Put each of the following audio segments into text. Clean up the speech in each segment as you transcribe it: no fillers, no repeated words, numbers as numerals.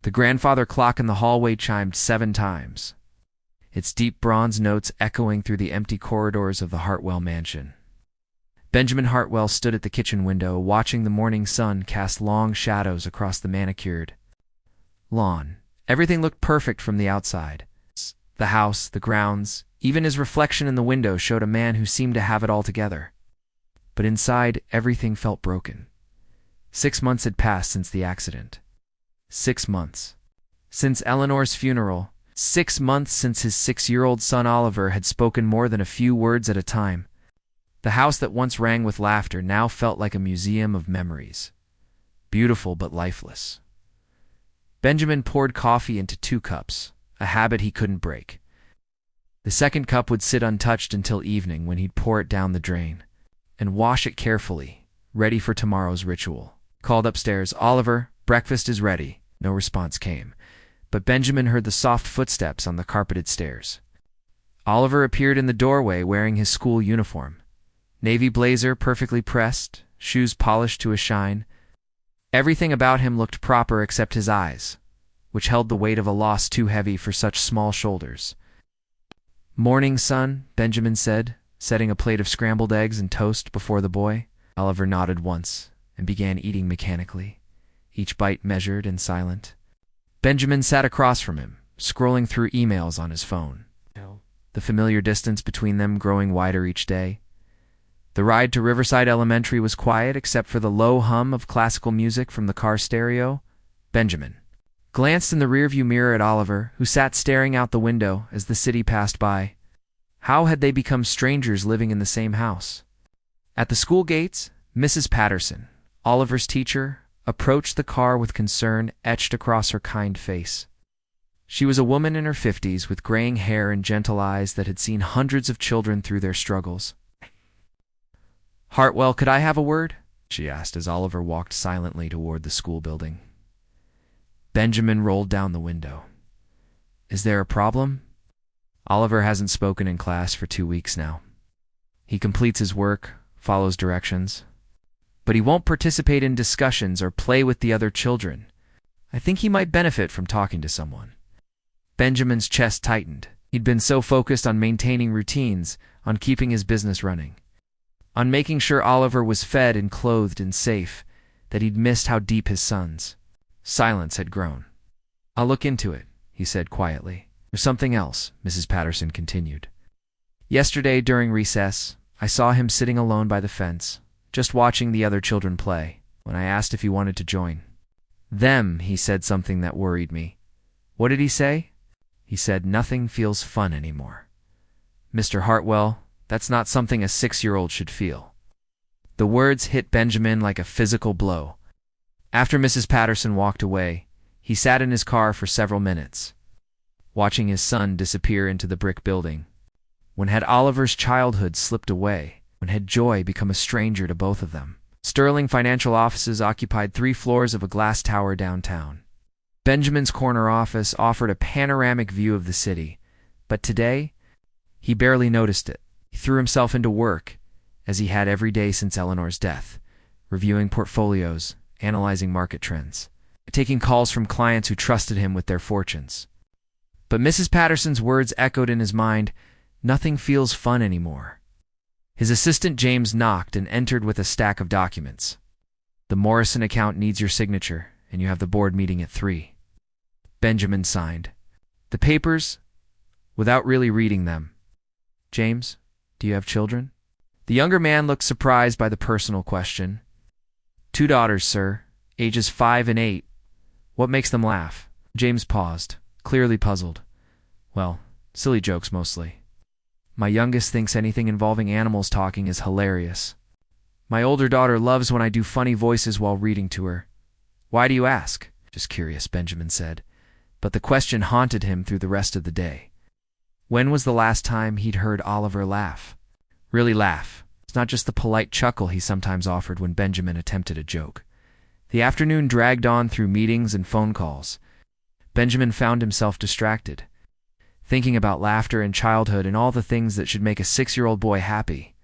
The grandfather clock in the hallway chimed 7 times, its deep bronze notes echoing through the empty corridors of the Hartwell mansion. Benjamin Hartwell stood at the kitchen window, watching the morning sun cast long shadows across the manicured lawn. Everything looked perfect from the outside. The house, the grounds, even his reflection in the window showed a man who seemed to have it all together. But inside, everything felt broken. 6 months had passed since the accident. 6 months. Since Eleanor's funeral. 6 months since his 6-year-old son Oliver had spoken more than a few words at a time. The house that once rang with laughter now felt like a museum of memories. Beautiful but lifeless. Benjamin poured coffee into 2 cups, a habit he couldn't break. The second cup would sit untouched until evening, when he'd pour it down the drain and wash it carefully, ready for tomorrow's ritual. Called upstairs, "Oliver, breakfast is ready." No response came, but Benjamin heard the soft footsteps on the carpeted stairs. Oliver appeared in the doorway wearing his school uniform. Navy blazer perfectly pressed, shoes polished to a shine. Everything about him looked proper except his eyes, which held the weight of a loss too heavy for such small shoulders. "Morning, son," Benjamin said, setting a plate of scrambled eggs and toast before the boy. Oliver nodded once and began eating mechanically, each bite measured and silent. Benjamin sat across from him, scrolling through emails on his phone, the familiar distance between them growing wider each day. The ride to Riverside Elementary was quiet except for the low hum of classical music from the car stereo. Benjamin glanced in the rearview mirror at Oliver, who sat staring out the window as the city passed by. How had they become strangers living in the same house? At the school gates, Mrs. Patterson, Oliver's teacher, approached the car with concern etched across her kind face. She was a woman in her 50s with graying hair and gentle eyes that had seen hundreds of children through their struggles. "Hartwell, could I have a word?" she asked as Oliver walked silently toward the school building. Benjamin rolled down the window. "Is there a problem?" Oliver hasn't spoken in class for 2 weeks now. He completes his work, follows directions, but he won't participate in discussions or play with the other children. I think he might benefit from talking to someone. Benjamin's chest tightened. He'd been so focused on maintaining routines, on keeping his business running, on making sure Oliver was fed and clothed and safe, that he'd missed how deep his son's silence had grown. "I'll look into it," he said quietly. "There's something else," Mrs. Patterson continued. "Yesterday during recess, I saw him sitting alone by the fence, just watching the other children play. When I asked if he wanted to join them, he said something that worried me." "What did he say?" "He said, 'Nothing feels fun anymore.' Mr. Hartwell, that's not something a 6-year-old should feel." The words hit Benjamin like a physical blow. After Mrs. Patterson walked away, he sat in his car for several minutes, watching his son disappear into the brick building. When had Oliver's childhood slipped away? When had joy become a stranger to both of them? Sterling Financial offices occupied 3 floors of a glass tower downtown. Benjamin's corner office offered a panoramic view of the city, but today, he barely noticed it. He threw himself into work, as he had every day since Eleanor's death, reviewing portfolios, analyzing market trends, taking calls from clients who trusted him with their fortunes. But Mrs. Patterson's words echoed in his mind, "Nothing feels fun anymore." His assistant James knocked and entered with a stack of documents. "The Morrison account needs your signature, and you have the board meeting at 3. Benjamin signed the papers without really reading them. "James, do you have children?" The younger man looked surprised by the personal question. "2 daughters, sir, ages 5 and 8. What makes them laugh?" James paused, clearly puzzled. "Well, silly jokes mostly. My youngest thinks anything involving animals talking is hilarious. My older daughter loves when I do funny voices while reading to her." "Why do you ask?" "Just curious," Benjamin said, but the question haunted him through the rest of the day. When was the last time he'd heard Oliver laugh? Really laugh. It's not just the polite chuckle he sometimes offered when Benjamin attempted a joke. The afternoon dragged on through meetings and phone calls. Benjamin found himself distracted, thinking about laughter and childhood and all the things that should make a 6-year-old boy happy.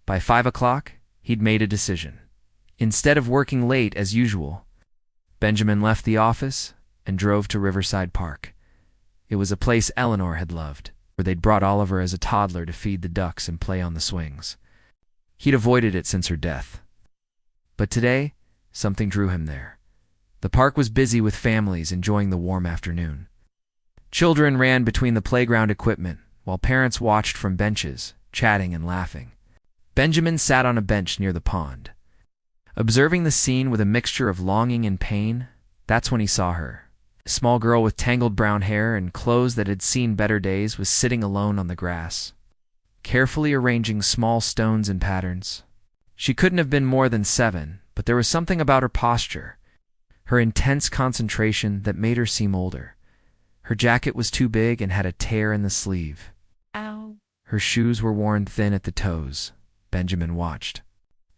By 5 o'clock, he'd made a decision. Instead of working late as usual, Benjamin left the office and drove to Riverside Park. It was a place Eleanor had loved, where they'd brought Oliver as a toddler to feed the ducks and play on the swings. He'd avoided it since her death. But today, something drew him there. The park was busy with families enjoying the warm afternoon. Children ran between the playground equipment, while parents watched from benches, chatting and laughing. Benjamin sat on a bench near the pond. Observing the scene with a mixture of longing and pain, that's when he saw her. A small girl with tangled brown hair and clothes that had seen better days was sitting alone on the grass, carefully arranging small stones and patterns. She couldn't have been more than 7, but there was something about her posture, her intense concentration, that made her seem older. Her jacket was too big and had a tear in the sleeve. Ow. Her shoes were worn thin at the toes. Benjamin watched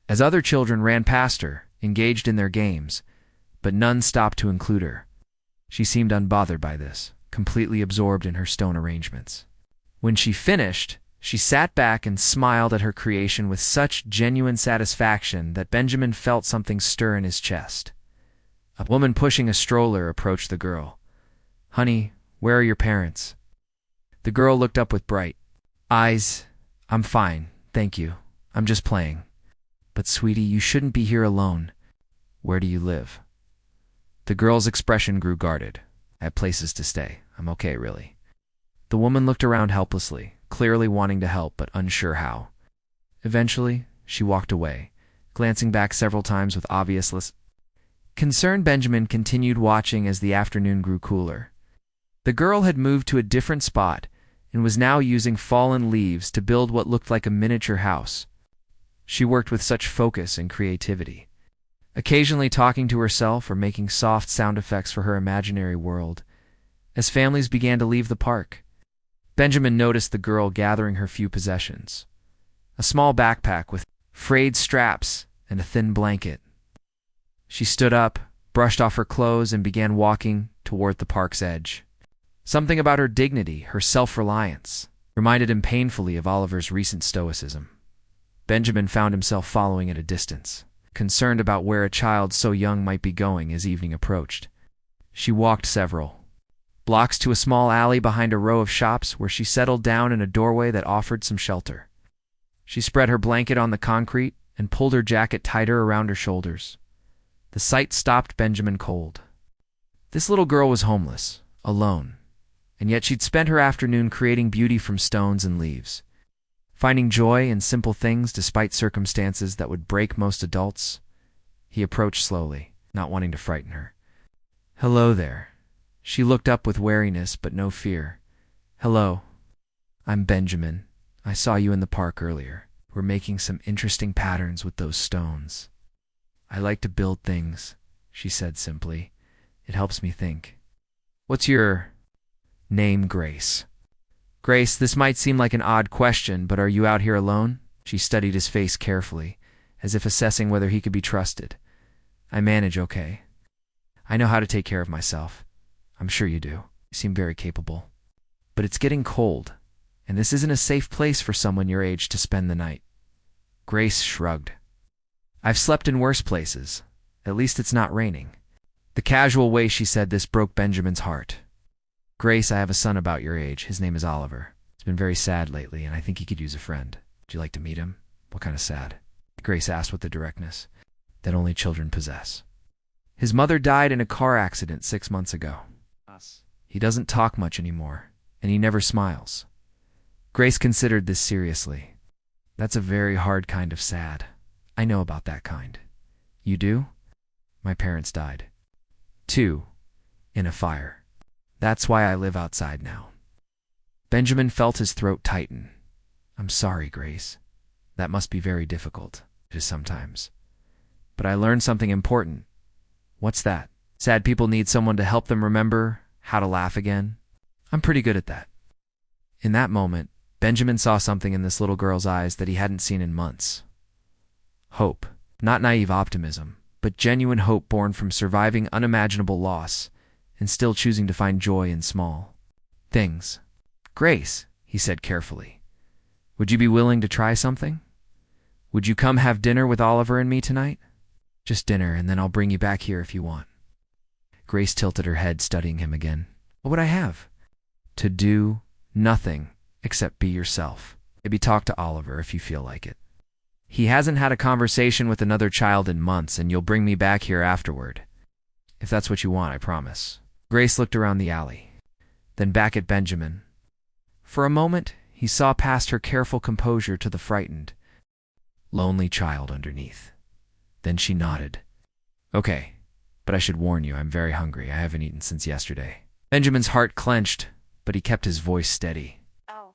as other children ran past her, engaged in their games, but none stopped to include her. She seemed unbothered by this, completely absorbed in her stone arrangements. When she finished, she sat back and smiled at her creation with such genuine satisfaction that Benjamin felt something stir in his chest. A woman pushing a stroller approached the girl. "Honey, where are your parents?" The girl looked up with bright eyes. "I'm fine, thank you. I'm just playing." "But sweetie, you shouldn't be here alone. Where do you live?" The girl's expression grew guarded. "I have places to stay. I'm okay, really." The woman looked around helplessly, clearly wanting to help but unsure how. Eventually, she walked away, glancing back several times with obvious concern. Benjamin continued watching as the afternoon grew cooler. The girl had moved to a different spot and was now using fallen leaves to build what looked like a miniature house. She worked with such focus and creativity, occasionally talking to herself or making soft sound effects for her imaginary world. As families began to leave the park, Benjamin noticed the girl gathering her few possessions: a small backpack with frayed straps and a thin blanket. She stood up, brushed off her clothes, and began walking toward the park's edge. Something about her dignity, her self-reliance, reminded him painfully of Oliver's recent stoicism. Benjamin found himself following at a distance, concerned about where a child so young might be going as evening approached. She walked several blocks to a small alley behind a row of shops where she settled down in a doorway that offered some shelter. She spread her blanket on the concrete and pulled her jacket tighter around her shoulders. The sight stopped Benjamin cold. This little girl was homeless, alone, and yet she'd spent her afternoon creating beauty from stones and leaves, finding joy in simple things despite circumstances that would break most adults. He approached slowly, not wanting to frighten her. "Hello there." She looked up with wariness but no fear. "Hello. I'm Benjamin. I saw you in the park earlier. We're making some interesting patterns with those stones." "I like to build things," she said simply. "It helps me think." "What's your name?" "Grace." "Grace, this might seem like an odd question, but are you out here alone?" She studied his face carefully, as if assessing whether he could be trusted. "I manage okay. I know how to take care of myself." "I'm sure you do. You seem very capable. But it's getting cold, and this isn't a safe place for someone your age to spend the night." Grace shrugged. "I've slept in worse places. At least it's not raining." The casual way she said this broke Benjamin's heart. "Grace, I have a son about your age. His name is Oliver. He's been very sad lately, and I think he could use a friend. Would you like to meet him?" "What kind of sad?" Grace asked with the directness that only children possess. "His mother died in a car accident 6 months ago. He doesn't talk much anymore, and he never smiles." Grace considered this seriously. "That's a very hard kind of sad. I know about that kind." "You do?" "My parents died. 2, in a fire. That's why I live outside now." Benjamin felt his throat tighten. "I'm sorry, Grace. That must be very difficult. It is sometimes. But I learned something important." "What's that?" "Sad people need someone to help them remember how to laugh again. I'm pretty good at that." In that moment, Benjamin saw something in this little girl's eyes that he hadn't seen in months. Hope. Not naive optimism, but genuine hope born from surviving unimaginable loss and still choosing to find joy in small things. "Grace," he said carefully, "would you be willing to try something? Would you come have dinner with Oliver and me tonight? Just dinner, and then I'll bring you back here if you want." Grace tilted her head, studying him again. What would I have? To do nothing except be yourself. Maybe talk to Oliver if you feel like it. He hasn't had a conversation with another child in months, and you'll bring me back here afterward. If that's what you want, I promise. Grace looked around the alley, then back at Benjamin. For a moment, he saw past her careful composure to the frightened, lonely child underneath. Then she nodded. Okay, but I should warn you, I'm very hungry. I haven't eaten since yesterday. Benjamin's heart clenched, but he kept his voice steady. Oh.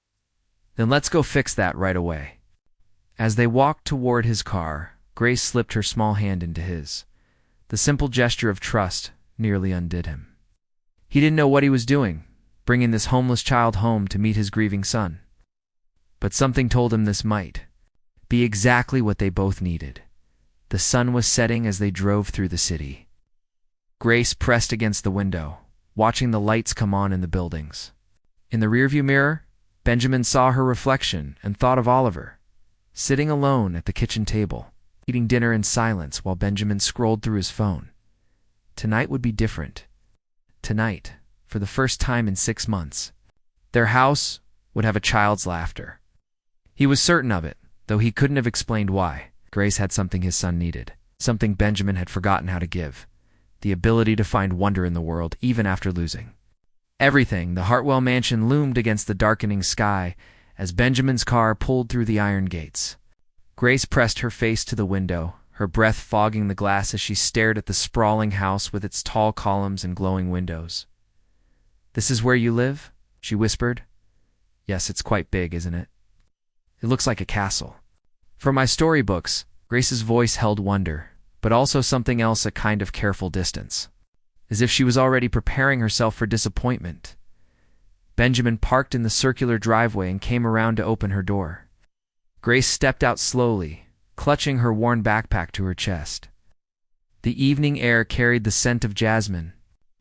Then let's go fix that right away. As they walked toward his car, Grace slipped her small hand into his. The simple gesture of trust nearly undid him. He didn't know what he was doing, bringing this homeless child home to meet his grieving son. But something told him this might be exactly what they both needed. The sun was setting as they drove through the city. Grace pressed against the window, watching the lights come on in the buildings. In the rearview mirror, Benjamin saw her reflection and thought of Oliver, sitting alone at the kitchen table, eating dinner in silence while Benjamin scrolled through his phone. Tonight would be different. Tonight, for the first time in 6 months, their house would have a child's laughter. He was certain of it, though he couldn't have explained why. Grace had something his son needed, something Benjamin had forgotten how to give, the ability to find wonder in the world even after losing. Everything, the Hartwell mansion loomed against the darkening sky as Benjamin's car pulled through the iron gates. Grace pressed her face to the window, her breath fogging the glass as she stared at the sprawling house with its tall columns and glowing windows. This is where you live? She whispered. Yes, it's quite big, isn't it? It looks like a castle. From my storybooks, Grace's voice held wonder, but also something else, a kind of careful distance, as if she was already preparing herself for disappointment. Benjamin parked in the circular driveway and came around to open her door. Grace stepped out slowly, clutching her worn backpack to her chest. The evening air carried the scent of jasmine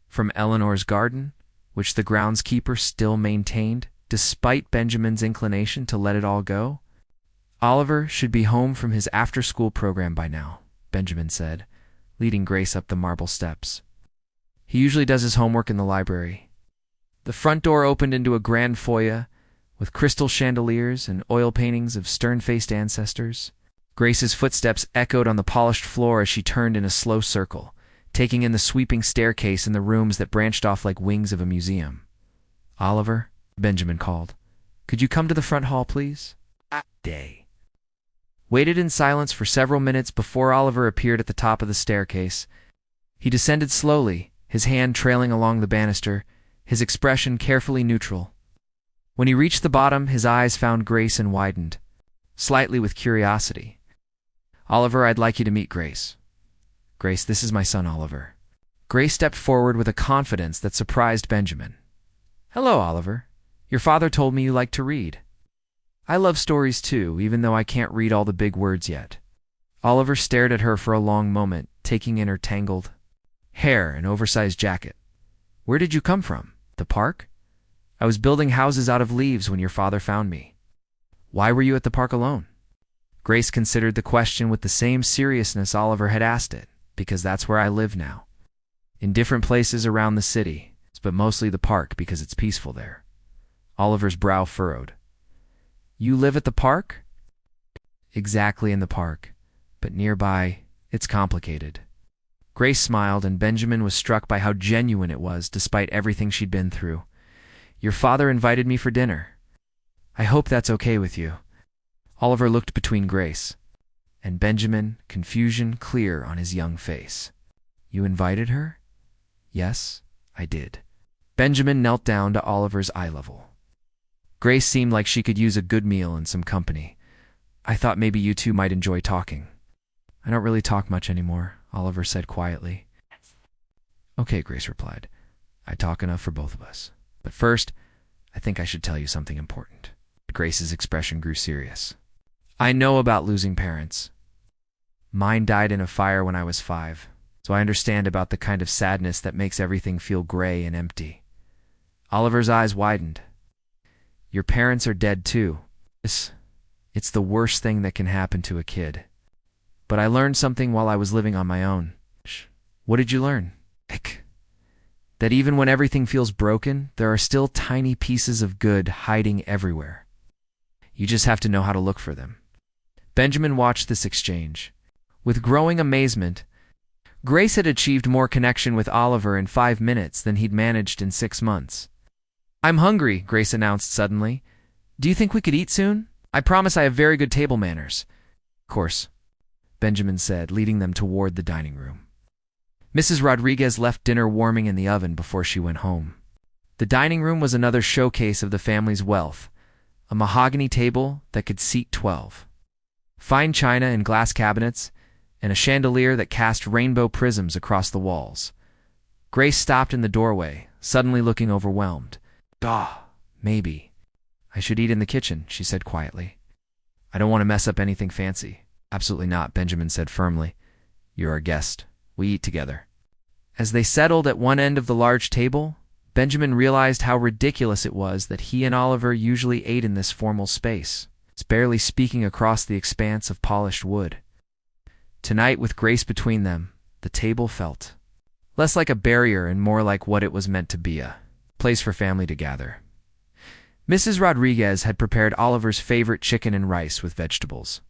from Eleanor's garden, which the groundskeeper still maintained, despite Benjamin's inclination to let it all go. Oliver should be home from his after-school program by now, Benjamin said, leading Grace up the marble steps. He usually does his homework in the library. The front door opened into a grand foyer with crystal chandeliers and oil paintings of stern-faced ancestors. Grace's footsteps echoed on the polished floor as she turned in a slow circle, taking in the sweeping staircase and the rooms that branched off like wings of a museum. Oliver, Benjamin called. Could you come to the front hall, please? Day. Waited in silence for several minutes before Oliver appeared at the top of the staircase. He descended slowly, his hand trailing along the banister, his expression carefully neutral. When he reached the bottom, his eyes found Grace and widened, slightly with curiosity. Oliver, I'd like you to meet Grace. Grace, this is my son, Oliver. Grace stepped forward with a confidence that surprised Benjamin. Hello, Oliver. Your father told me you like to read. I love stories too, even though I can't read all the big words yet. Oliver stared at her for a long moment, taking in her tangled hair and oversized jacket. Where did you come from? The park? I was building houses out of leaves when your father found me. Why were you at the park alone? Grace considered the question with the same seriousness Oliver had asked it, because that's where I live now. In different places around the city, but mostly the park because it's peaceful there. Oliver's brow furrowed. You live at the park? Exactly in the park, but nearby, it's complicated. Grace smiled, and Benjamin was struck by how genuine it was despite everything she'd been through. Your father invited me for dinner. I hope that's okay with you. Oliver looked between Grace and Benjamin, confusion clear on his young face. You invited her? Yes, I did. Benjamin knelt down to Oliver's eye level. Grace seemed like she could use a good meal and some company. I thought maybe you two might enjoy talking. I don't really talk much anymore, Oliver said quietly. Okay, Grace replied. I talk enough for both of us. But first, I think I should tell you something important. Grace's expression grew serious. I know about losing parents. Mine died in a fire when I was 5, so I understand about the kind of sadness that makes everything feel gray and empty. Oliver's eyes widened. Your parents are dead too. It's the worst thing that can happen to a kid. But I learned something while I was living on my own. What did you learn? That even when everything feels broken, there are still tiny pieces of good hiding everywhere. You just have to know how to look for them. Benjamin watched this exchange. With growing amazement, Grace had achieved more connection with Oliver in 5 minutes than he'd managed in 6 months. "I'm hungry," Grace announced suddenly. "Do you think we could eat soon? I promise I have very good table manners." "Of course," Benjamin said, leading them toward the dining room. Mrs. Rodriguez left dinner warming in the oven before she went home. The dining room was another showcase of the family's wealth, a mahogany table that could seat 12. Fine china and glass cabinets, and a chandelier that cast rainbow prisms across the walls. Grace stopped in the doorway, suddenly looking overwhelmed. Maybe I should eat in the kitchen," she said quietly. "I don't want to mess up anything fancy." "Absolutely not," Benjamin said firmly. "You're our guest. We eat together." As they settled at one end of the large table, Benjamin realized how ridiculous it was that he and Oliver usually ate in this formal space, barely speaking across the expanse of polished wood. Tonight, with Grace between them, the table felt less like a barrier and more like what it was meant to be, a place for family to gather. Mrs. Rodriguez had prepared Oliver's favorite chicken and rice with vegetables.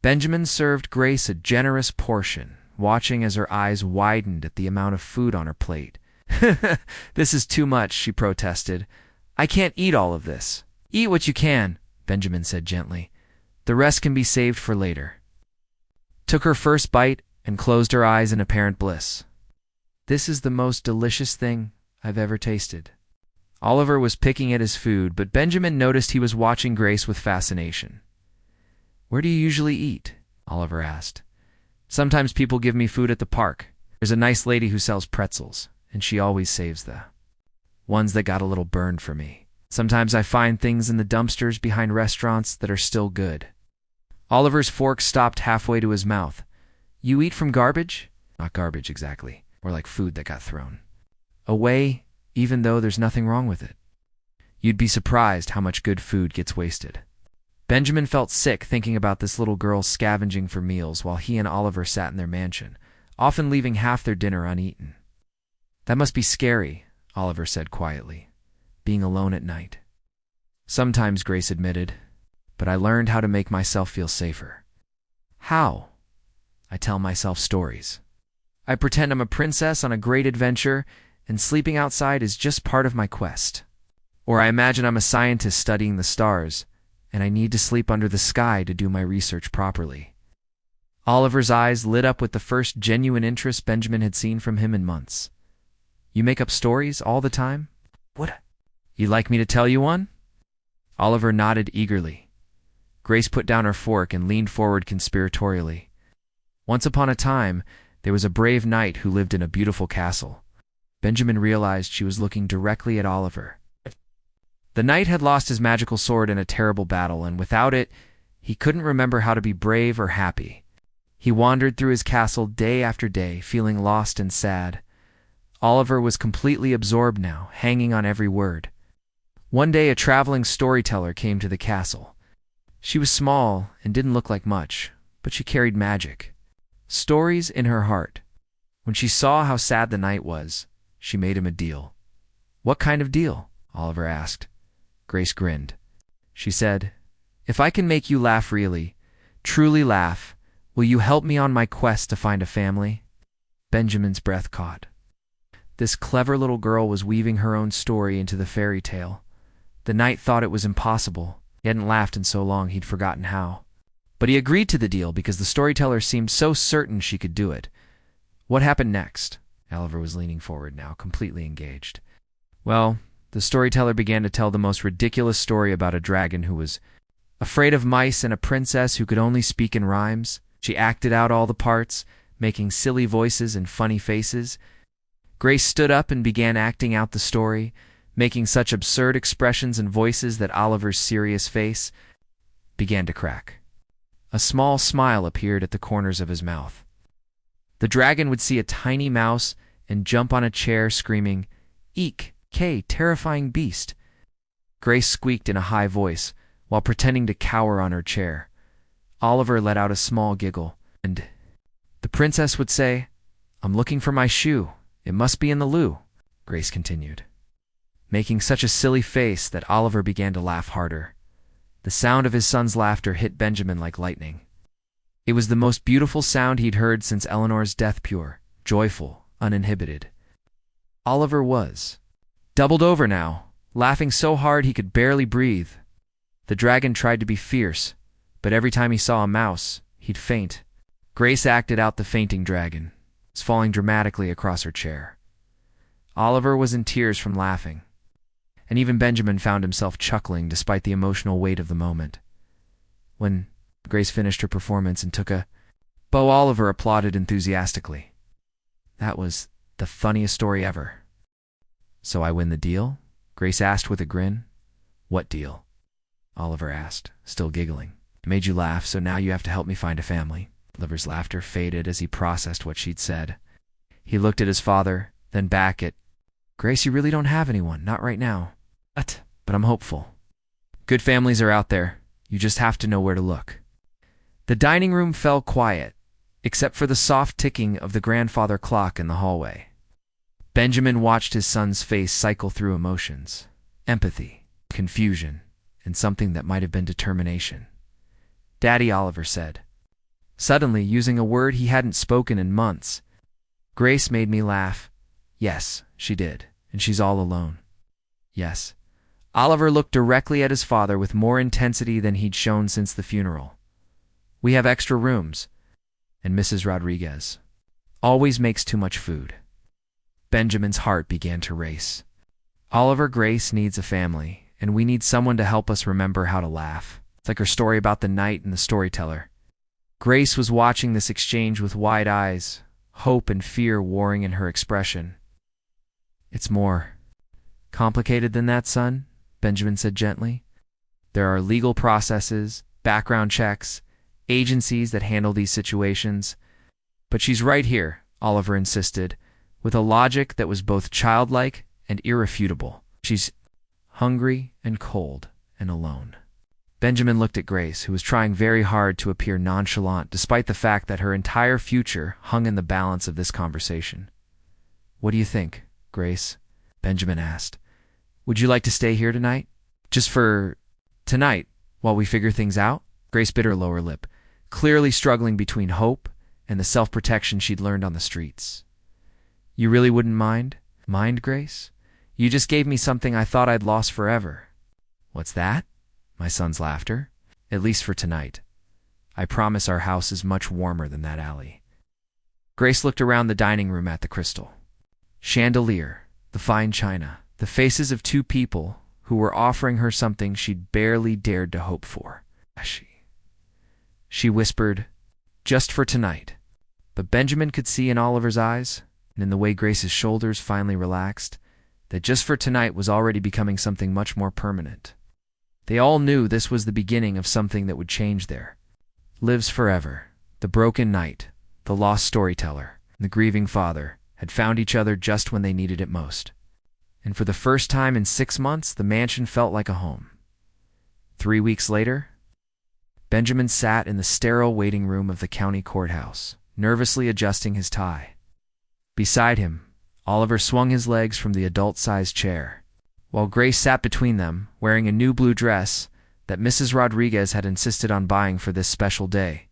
Benjamin served Grace a generous portion, watching as her eyes widened at the amount of food on her plate. "This is too much," she protested. "I can't eat all of this." "Eat what you can," Benjamin said gently. "The rest can be saved for later." Took her first bite and closed her eyes in apparent bliss. "This is the most delicious thing I've ever tasted." Oliver was picking at his food, but Benjamin noticed he was watching Grace with fascination. "Where do you usually eat?" Oliver asked. "Sometimes people give me food at the park. There's a nice lady who sells pretzels, and she always saves the ones that got a little burned for me. Sometimes I find things in the dumpsters behind restaurants that are still good." Oliver's fork stopped halfway to his mouth. "You eat from garbage?" "Not garbage exactly, more like food that got thrown away, even though there's nothing wrong with it. You'd be surprised how much good food gets wasted." Benjamin felt sick thinking about this little girl scavenging for meals while he and Oliver sat in their mansion, often leaving half their dinner uneaten. "That must be scary," Oliver said quietly, "being alone at night." "Sometimes," Grace admitted, "but I learned how to make myself feel safer." "How?" "I tell myself stories. I pretend I'm a princess on a great adventure, and sleeping outside is just part of my quest. Or I imagine I'm a scientist studying the stars, and I need to sleep under the sky to do my research properly." Oliver's eyes lit up with the first genuine interest Benjamin had seen from him in months. "You make up stories all the time?" "What? You'd like me to tell you one?" Oliver nodded eagerly. Grace put down her fork and leaned forward conspiratorially. "Once upon a time, there was a brave knight who lived in a beautiful castle." Benjamin realized she was looking directly at Oliver. The knight had lost his magical sword in a terrible battle, and without it, he couldn't remember how to be brave or happy. He wandered through his castle day after day, feeling lost and sad. Oliver was completely absorbed now, hanging on every word. One day, a traveling storyteller came to the castle. She was small and didn't look like much, but she carried magic. Stories in her heart. When she saw how sad the knight was, she made him a deal. "What kind of deal?" Oliver asked. Grace grinned. She said, "If I can make you laugh really, truly laugh, will you help me on my quest to find a family?" Benjamin's breath caught. This clever little girl was weaving her own story into the fairy tale. The knight thought it was impossible. He hadn't laughed in so long he'd forgotten how. But he agreed to the deal because the storyteller seemed so certain she could do it. What happened next? Oliver was leaning forward now, completely engaged. Well, the storyteller began to tell the most ridiculous story about a dragon who was afraid of mice and a princess who could only speak in rhymes. She acted out all the parts, making silly voices and funny faces. Grace stood up and began acting out the story, making such absurd expressions and voices that Oliver's serious face began to crack. A small smile appeared at the corners of his mouth. The dragon would see a tiny mouse and jump on a chair screaming, "Eek, K, terrifying beast." Grace squeaked in a high voice while pretending to cower on her chair. Oliver let out a small giggle, and the princess would say, "I'm looking for my shoe. It must be in the loo." Grace continued, making such a silly face that Oliver began to laugh harder. The sound of his son's laughter hit Benjamin like lightning. It was the most beautiful sound he'd heard since Eleanor's death, pure, joyful, uninhibited. Oliver was doubled over now, laughing so hard he could barely breathe. The dragon tried to be fierce, but every time he saw a mouse, he'd faint. Grace acted out the fainting dragon, falling dramatically across her chair. Oliver was in tears from laughing, and even Benjamin found himself chuckling despite the emotional weight of the moment. When Grace finished her performance and took a bow, Oliver applauded enthusiastically. That was the funniest story ever. So I win the deal? Grace asked with a grin. What deal? Oliver asked, still giggling. I made you laugh, so now you have to help me find a family. Oliver's laughter faded as he processed what she'd said. He looked at his father, then back at Grace. You really don't have anyone, not right now. But I'm hopeful. Good families are out there. You just have to know where to look. The dining room fell quiet, except for the soft ticking of the grandfather clock in the hallway. Benjamin watched his son's face cycle through emotions: empathy, confusion, and something that might have been determination. Daddy, Oliver said, suddenly using a word he hadn't spoken in months. Grace made me laugh. Yes, she did, and she's all alone. Yes. Oliver looked directly at his father with more intensity than he'd shown since the funeral. We have extra rooms, and Mrs. Rodriguez always makes too much food. Benjamin's heart began to race. Oliver, Grace needs a family, and we need someone to help us remember how to laugh. It's like her story about the knight and the storyteller. Grace was watching this exchange with wide eyes, hope and fear warring in her expression. It's more complicated than that, son, Benjamin said gently. There are legal processes, background checks, agencies that handle these situations. But she's right here, Oliver insisted, with a logic that was both childlike and irrefutable. She's hungry and cold and alone. Benjamin looked at Grace, who was trying very hard to appear nonchalant despite the fact that her entire future hung in the balance of this conversation. What do you think, Grace? Benjamin asked. Would you like to stay here tonight? Just for tonight, while we figure things out? Grace bit her lower lip, clearly struggling between hope and the self-protection she'd learned on the streets. You really wouldn't mind? Mind, Grace? You just gave me something I thought I'd lost forever. What's that? My son's laughter. At least for tonight. I promise our house is much warmer than that alley. Grace looked around the dining room at the crystal chandelier, the fine china, the faces of two people who were offering her something she'd barely dared to hope for. She whispered, just for tonight. But Benjamin could see in Oliver's eyes, and in the way Grace's shoulders finally relaxed, that just for tonight was already becoming something much more permanent. They all knew this was the beginning of something that would change there. Lives forever. The broken knight, the lost storyteller, and the grieving father had found each other just when they needed it most. And for the first time in 6 months, the mansion felt like a home. 3 weeks later, Benjamin sat in the sterile waiting room of the county courthouse, nervously adjusting his tie. Beside him, Oliver swung his legs from the adult-sized chair, while Grace sat between them, wearing a new blue dress that Mrs. Rodriguez had insisted on buying for this special day.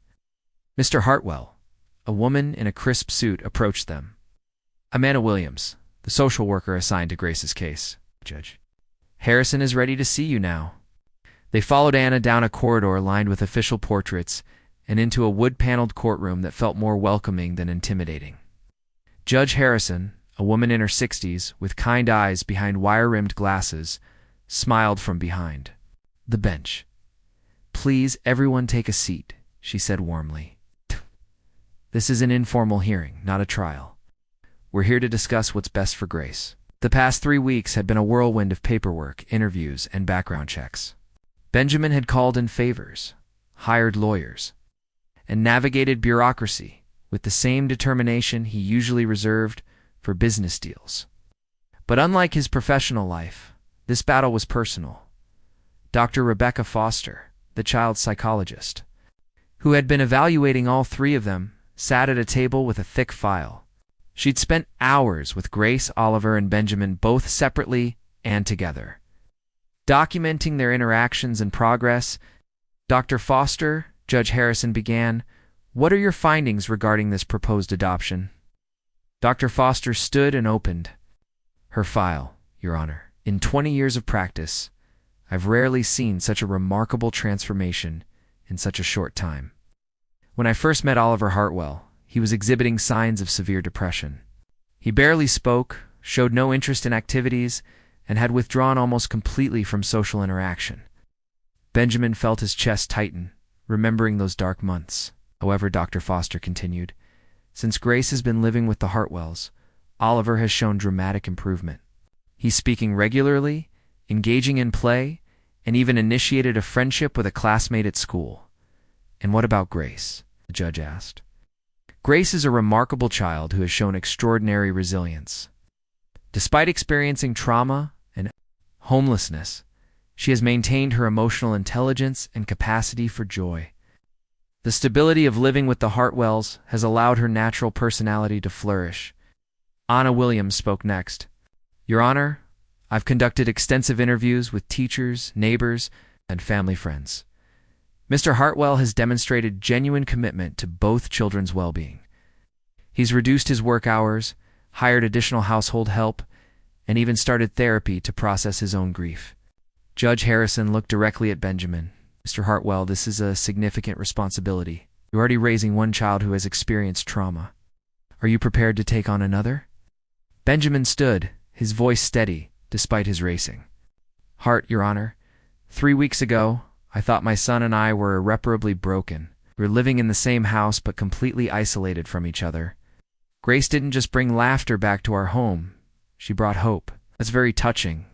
Mr. Hartwell, a woman in a crisp suit, approached them. Amanda Williams, the social worker assigned to Grace's case. Judge Harrison is ready to see you now. They followed Anna down a corridor lined with official portraits and into a wood-paneled courtroom that felt more welcoming than intimidating. Judge Harrison, a woman in her 60s, with kind eyes behind wire-rimmed glasses, smiled from behind the bench. Please, everyone take a seat, she said warmly. This is an informal hearing, not a trial. We're here to discuss what's best for Grace. The past 3 weeks had been a whirlwind of paperwork, interviews, and background checks. Benjamin had called in favors, hired lawyers, and navigated bureaucracy with the same determination he usually reserved for business deals. But unlike his professional life, this battle was personal. Dr. Rebecca Foster, the child psychologist, who had been evaluating all 3 of them, sat at a table with a thick file, She'd spent hours with Grace, Oliver, and Benjamin, both separately and together. Documenting their interactions and progress, Dr. Foster, Judge Harrison began, "What are your findings regarding this proposed adoption?" Dr. Foster stood and opened her file. "Your Honor, in 20 years of practice, I've rarely seen such a remarkable transformation in such a short time. When I first met Oliver Hartwell, he was exhibiting signs of severe depression. He barely spoke, showed no interest in activities, and had withdrawn almost completely from social interaction." Benjamin felt his chest tighten, remembering those dark months. "However," Dr. Foster continued, "since Grace has been living with the Hartwells, Oliver has shown dramatic improvement. He's speaking regularly, engaging in play, and even initiated a friendship with a classmate at school." "And what about Grace?" the judge asked. "Grace is a remarkable child who has shown extraordinary resilience. Despite experiencing trauma and homelessness, she has maintained her emotional intelligence and capacity for joy. The stability of living with the Hartwells has allowed her natural personality to flourish." Anna Williams spoke next. "Your Honor, I've conducted extensive interviews with teachers, neighbors, and family friends. Mr. Hartwell has demonstrated genuine commitment to both children's well-being. He's reduced his work hours, hired additional household help, and even started therapy to process his own grief." Judge Harrison looked directly at Benjamin. "Mr. Hartwell, this is a significant responsibility. You're already raising one child who has experienced trauma. Are you prepared to take on another?" Benjamin stood, his voice steady, despite his racing. "Your Honor, 3 weeks ago, I thought my son and I were irreparably broken. We were living in the same house but completely isolated from each other. Grace didn't just bring laughter back to our home, she brought hope. That's very touching.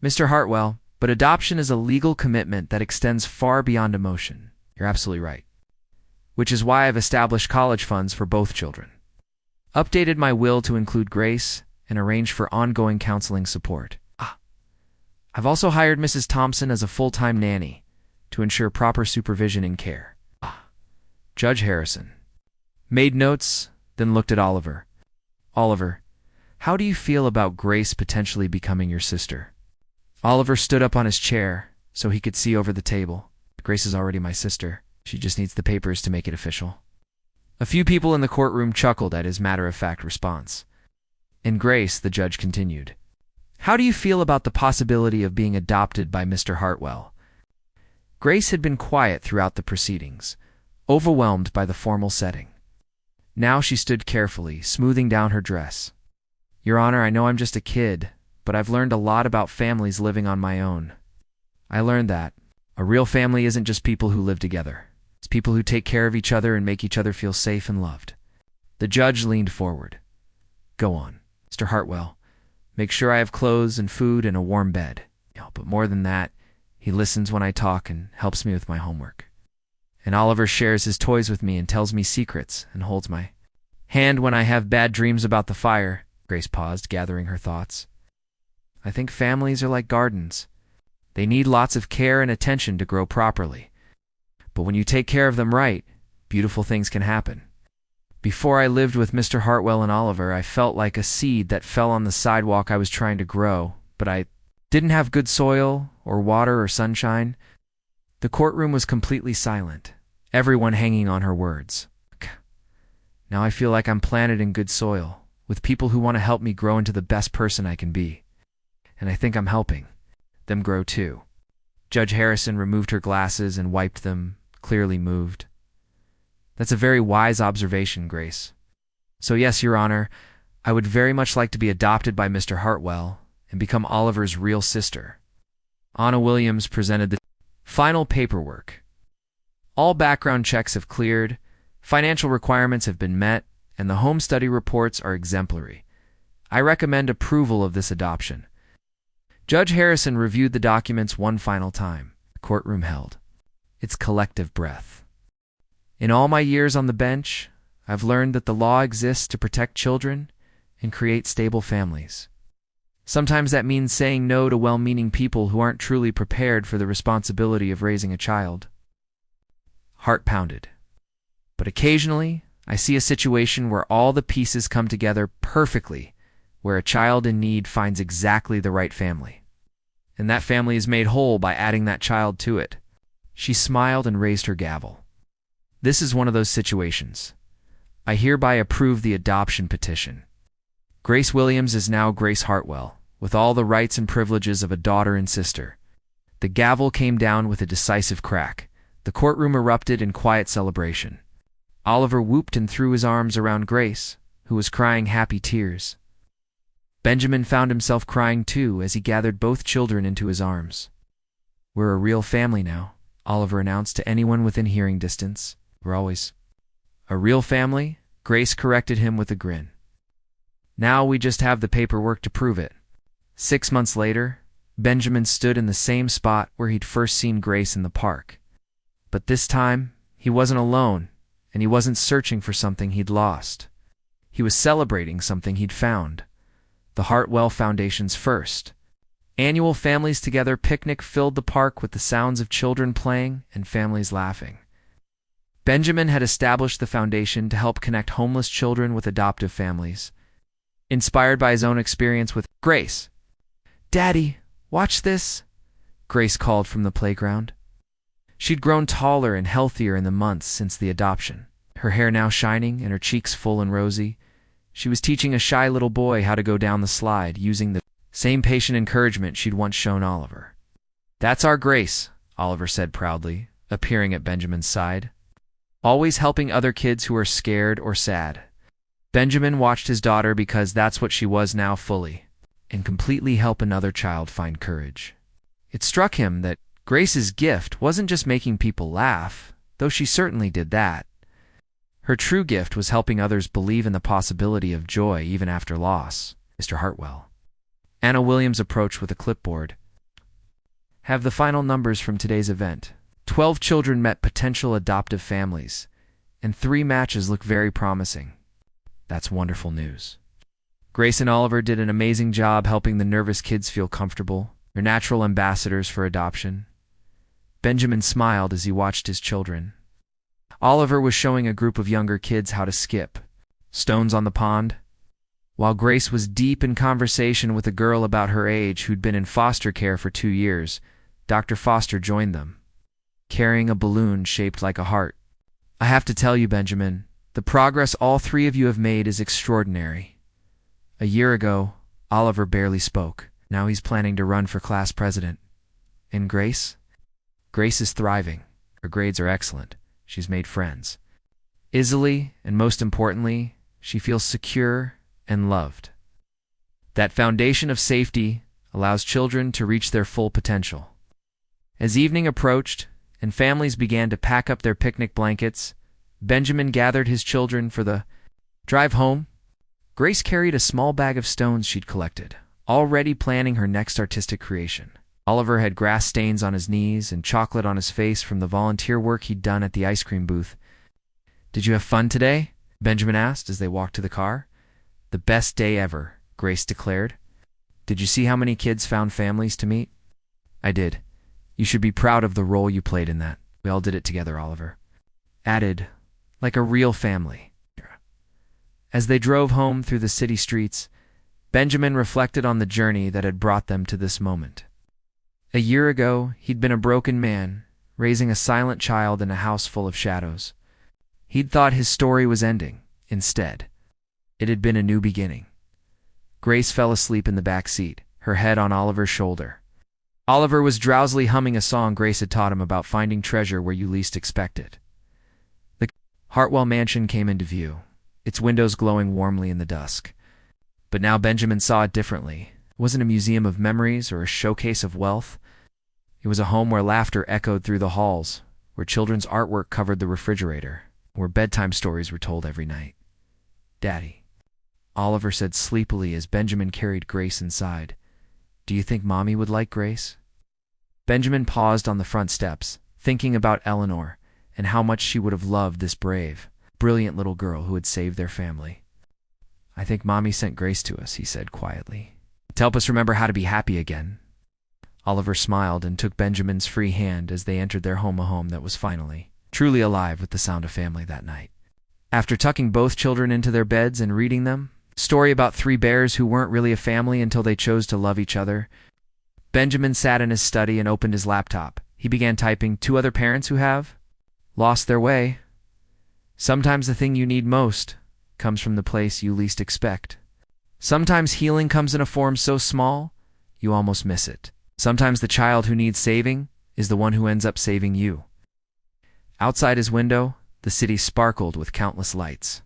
Mr. Hartwell, but adoption is a legal commitment that extends far beyond emotion." "You're absolutely right. Which is why I've established college funds for both children, updated my will to include Grace, and arranged for ongoing counseling support. I've also hired Mrs. Thompson as a full-time nanny to ensure proper supervision and care." Judge Harrison made notes, then looked at Oliver. "Oliver, how do you feel about Grace potentially becoming your sister?" Oliver stood up on his chair so he could see over the table. "Grace is already my sister. She just needs the papers to make it official." A few people in the courtroom chuckled at his matter-of-fact response. "And Grace," the judge continued, "how do you feel about the possibility of being adopted by Mr. Hartwell?" Grace had been quiet throughout the proceedings, overwhelmed by the formal setting. Now she stood carefully, smoothing down her dress. "Your Honor, I know I'm just a kid, but I've learned a lot about families living on my own. I learned that a real family isn't just people who live together. It's people who take care of each other and make each other feel safe and loved." The judge leaned forward. "Go on, Mr. Hartwell. Make sure I have clothes and food and a warm bed. But more than that, he listens when I talk and helps me with my homework. And Oliver shares his toys with me and tells me secrets and holds my hand when I have bad dreams about the fire." Grace paused, gathering her thoughts. "I think families are like gardens. They need lots of care and attention to grow properly. But when you take care of them right, beautiful things can happen. Before I lived with Mr. Hartwell and Oliver, I felt like a seed that fell on the sidewalk I was trying to grow, but I didn't have good soil or water or sunshine." The courtroom was completely silent, everyone hanging on her words. "Now I feel like I'm planted in good soil, with people who want to help me grow into the best person I can be. And I think I'm helping them grow too." Judge Harrison removed her glasses and wiped them, clearly moved. "That's a very wise observation, Grace. So yes, Your Honor, I would very much like to be adopted by Mr. Hartwell and become Oliver's real sister." Anna Williams presented the final paperwork. "All background checks have cleared, financial requirements have been met, and the home study reports are exemplary. I recommend approval of this adoption." Judge Harrison reviewed the documents one final time. The courtroom held its collective breath. "In all my years on the bench, I've learned that the law exists to protect children and create stable families. Sometimes that means saying no to well-meaning people who aren't truly prepared for the responsibility of raising a child." Heart pounded. "But occasionally, I see a situation where all the pieces come together perfectly, where a child in need finds exactly the right family. And that family is made whole by adding that child to it. She smiled and raised her gavel. This is one of those situations. I hereby approve the adoption petition. Grace Williams is now Grace Hartwell, with all the rights and privileges of a daughter and sister. The gavel came down with a decisive crack. The courtroom erupted in quiet celebration. Oliver whooped and threw his arms around Grace, who was crying happy tears. Benjamin found himself crying too as he gathered both children into his arms. "We're a real family now," Oliver announced to anyone within hearing distance. "We're always a real family," Grace corrected him with a grin. "Now we just have the paperwork to prove it." 6 months later, Benjamin stood in the same spot where he'd first seen Grace in the park. But this time, he wasn't alone, and he wasn't searching for something he'd lost. He was celebrating something he'd found. The Hartwell Foundation's first annual Families Together picnic filled the park with the sounds of children playing and families laughing. Benjamin had established the foundation to help connect homeless children with adoptive families. Inspired by his own experience with Grace. "Daddy, watch this," Grace called from the playground. She'd grown taller and healthier in the months since the adoption, her hair now shining and her cheeks full and rosy. She was teaching a shy little boy how to go down the slide using the same patient encouragement she'd once shown Oliver. "That's our Grace," Oliver said proudly, appearing at Benjamin's side. "Always helping other kids who are scared or sad." Benjamin watched his daughter because that's what she was now fully, and completely help another child find courage. It struck him that Grace's gift wasn't just making people laugh, though she certainly did that. Her true gift was helping others believe in the possibility of joy even after loss. Mr. Hartwell. Anna Williams approached with a clipboard. "Have the final numbers from today's event. 12 children met potential adoptive families, and 3 matches look very promising." "That's wonderful news." Grace and Oliver did an amazing job helping the nervous kids feel comfortable. They're natural ambassadors for adoption. Benjamin smiled as he watched his children. Oliver was showing a group of younger kids how to skip stones on the pond, while Grace was deep in conversation with a girl about her age who'd been in foster care for 2 years. Dr. Foster joined them, carrying a balloon shaped like a heart. "I have to tell you, Benjamin, the progress all 3 of you have made is extraordinary." A year ago, Oliver barely spoke. Now he's planning to run for class president. And Grace? Grace is thriving. Her grades are excellent. She's made friends. Easily, and most importantly, she feels secure and loved. That foundation of safety allows children to reach their full potential. As evening approached and families began to pack up their picnic blankets, Benjamin gathered his children for the drive home. Grace carried a small bag of stones she'd collected, already planning her next artistic creation. Oliver had grass stains on his knees and chocolate on his face from the volunteer work he'd done at the ice cream booth. "Did you have fun today?" Benjamin asked as they walked to the car. "The best day ever," Grace declared. "Did you see how many kids found families to meet?" "I did. You should be proud of the role you played in that. We all did it together," Oliver added, "like a real family." As they drove home through the city streets, Benjamin reflected on the journey that had brought them to this moment. A year ago, he'd been a broken man, raising a silent child in a house full of shadows. He'd thought his story was ending. Instead, it had been a new beginning. Grace fell asleep in the back seat, her head on Oliver's shoulder. Oliver was drowsily humming a song Grace had taught him about finding treasure where you least expect it. The Hartwell mansion came into view, its windows glowing warmly in the dusk. But now Benjamin saw it differently. It wasn't a museum of memories or a showcase of wealth. It was a home where laughter echoed through the halls, where children's artwork covered the refrigerator, where bedtime stories were told every night. "Daddy," Oliver said sleepily as Benjamin carried Grace inside. "Do you think Mommy would like Grace?" Benjamin paused on the front steps, thinking about Eleanor and how much she would have loved this brave, brilliant little girl who had saved their family. "I think Mommy sent Grace to us," he said quietly, "to help us remember how to be happy again." Oliver smiled and took Benjamin's free hand as they entered their home, a home that was finally truly alive with the sound of family that night. After tucking both children into their beds and reading them, a story about three bears who weren't really a family until they chose to love each other, Benjamin sat in his study and opened his laptop. He began typing, "Two other parents who have lost their way. Sometimes the thing you need most comes from the place you least expect. Sometimes healing comes in a form so small, you almost miss it. Sometimes the child who needs saving is the one who ends up saving you." Outside his window, the city sparkled with countless lights,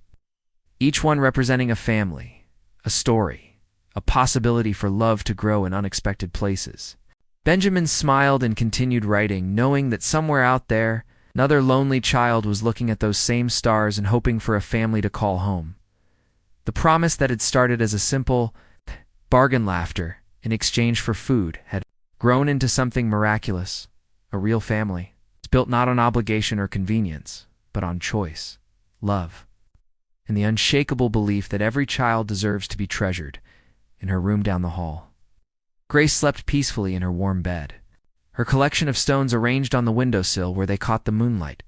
each one representing a family, a story, a possibility for love to grow in unexpected places. Benjamin smiled and continued writing, knowing that somewhere out there, another lonely child was looking at those same stars and hoping for a family to call home. The promise that had started as a simple bargain laughter in exchange for food had grown into something miraculous, a real family. It's built not on obligation or convenience, but on choice, love, and the unshakable belief that every child deserves to be treasured. In her room down the hall, Grace slept peacefully in her warm bed, her collection of stones arranged on the windowsill where they caught the moonlight.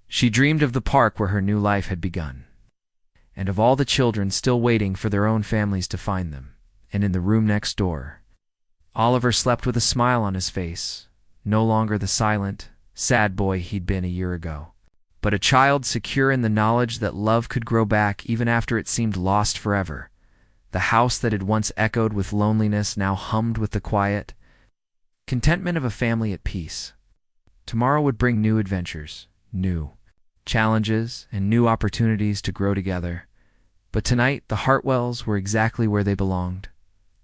She dreamed of the park where her new life had begun, and of all the children still waiting for their own families to find them. And in the room next door, Oliver slept with a smile on his face, no longer the silent, sad boy he'd been a year ago, but a child secure in the knowledge that love could grow back even after it seemed lost forever. The house that had once echoed with loneliness now hummed with the quiet contentment of a family at peace. Tomorrow would bring new adventures, new challenges, and new opportunities to grow together. But tonight, the Hartwells were exactly where they belonged,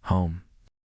home.